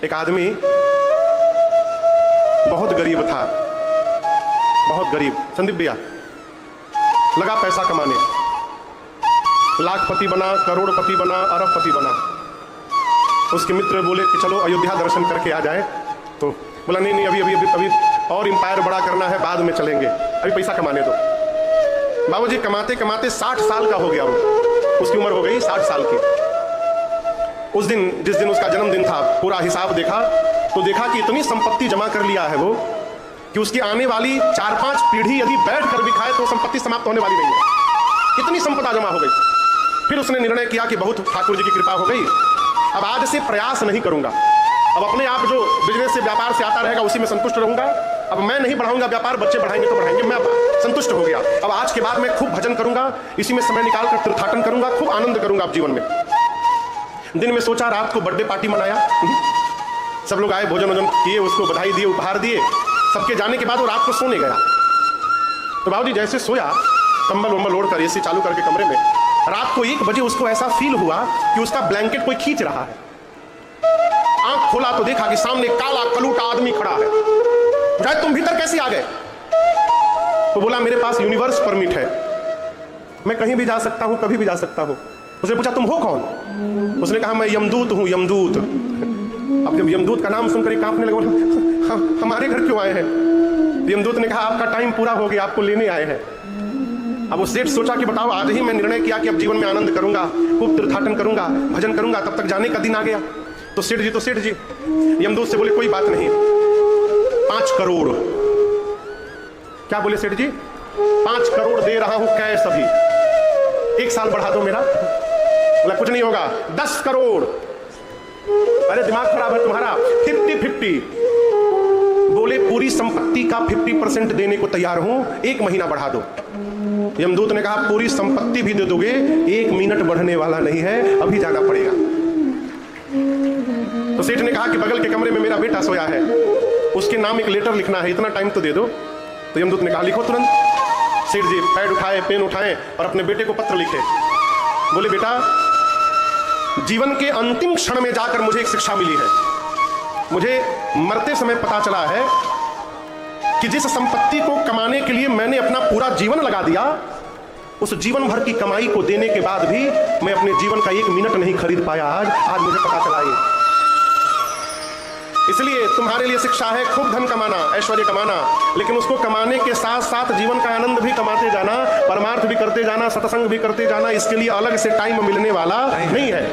एक आदमी बहुत गरीब था, बहुत गरीब। संदीप भैया लगा पैसा कमाने, लाखपति बना, करोड़पति बना, अरबपति बना। उसके मित्र बोले कि चलो अयोध्या दर्शन करके आ जाए, तो बोला नहीं नहीं, अभी अभी अभी अभी और एम्पायर बड़ा करना है, बाद में चलेंगे, अभी पैसा कमाने दो। बाबूजी कमाते कमाते 60 साल का हो गया वो, उसकी उम्र हो गई 60 साल की। उस दिन जिस दिन उसका जन्मदिन था, पूरा हिसाब देखा तो देखा कि इतनी संपत्ति जमा कर लिया है वो कि उसकी आने वाली 4-5 पीढ़ी यदि बैठ कर भी खाए तो संपत्ति समाप्त होने वाली नहीं है, इतनी संपदा जमा हो गई। फिर उसने निर्णय किया कि बहुत ठाकुर जी की कृपा हो गई, अब आज से प्रयास नहीं करूंगा, अब अपने आप जो बिजनेस से व्यापार से आता रहेगा उसी में संतुष्ट रहूंगा। अब मैं नहीं बढ़ाऊंगा व्यापार, बच्चे बढ़ाएंगे तो बढ़ाएंगे, मैं संतुष्ट हो गया। अब आज के बाद मैं खूब भजन करूंगा, इसी में समय निकाल कर तीर्थाटन करूंगा, खूब आनंद करूंगा अब जीवन में। दिन में सोचा, रात को बर्थडे पार्टी मनाया, सब लोग आए, भोजन वोजन किए, उसको बधाई दिए, उपहार दिए। सबके जाने के बाद वो रात को सोने गया। तो बाबूजी जैसे सोया, कंबल वंबल ओढ़ कर एसी चालू करके कमरे में, रात को 1 बजे उसको ऐसा फील हुआ कि उसका ब्लैंकेट कोई खींच रहा है। आंख खोला तो देखा कि सामने काला कलूटा आदमी खड़ा है। पूछा तुम भीतर कैसे आ गए? तो बोला मेरे पास यूनिवर्स परमिट है, मैं कहीं भी जा सकता हूं, कभी भी जा सकता हूं। उसने पूछा तुम हो कौन? उसने कहा मैं यमदूत हूं, यमदूत। अब जब यमदूत का नाम सुनकर कांपने लगा, हमारे घर क्यों आए हैं? यमदूत ने कहा आपका टाइम पूरा हो गया, आपको लेने आए हैं। अब वो सेठ सोचा कि बताओ, आज ही मैं निर्णय किया कि अब जीवन में आनंद करूंगा, खूब तीर्थाटन करूंगा, भजन करूंगा, तब तक जाने का दिन आ गया। तो सेठ जी यमदूत से बोले कोई बात नहीं, 5 करोड़। क्या बोले सेठ जी? 5 करोड़ दे रहा हूं कैश, अभी 1 साल बढ़ा दो मेरा। बोला कुछ नहीं होगा, 10 करोड़। अरे दिमाग खराब है तुम्हारा। 50-50। बोले पूरी संपत्ति का 50% देने को तैयार हूं, 1 महीना बढ़ा दो। यमदूत ने कहा पूरी संपत्ति भी दे दोगे, 1 मिनट बढ़ने वाला नहीं है, अभी जाना पड़ेगा। तो सेठ ने कहा कि बगल के कमरे में मेरा बेटा सोया है, उसके नाम एक लेटर लिखना है, इतना टाइम तो दे दो। तो यमदूत ने कहा लिखो तुरंत। सेठ जी पैड उठाए, पेन उठाए और अपने बेटे को पत्र लिखे। बोले बेटा, जीवन के अंतिम क्षण में जाकर मुझे एक शिक्षा मिली है। मुझे मरते समय पता चला है कि जिस संपत्ति को कमाने के लिए मैंने अपना पूरा जीवन लगा दिया, उस जीवन भर की कमाई को देने के बाद भी मैं अपने जीवन का 1 मिनट नहीं खरीद पाया। आज मुझे पता चला ये। इसलिए तुम्हारे लिए शिक्षा है खूब धन कमाना, ऐश्वर्य कमाना, लेकिन उसको कमाने के साथ साथ जीवन का आनंद भी कमाते जाना, परमार्थ भी करते जाना, सत्संग भी करते जाना। इसके लिए अलग से टाइम मिलने वाला नहीं है।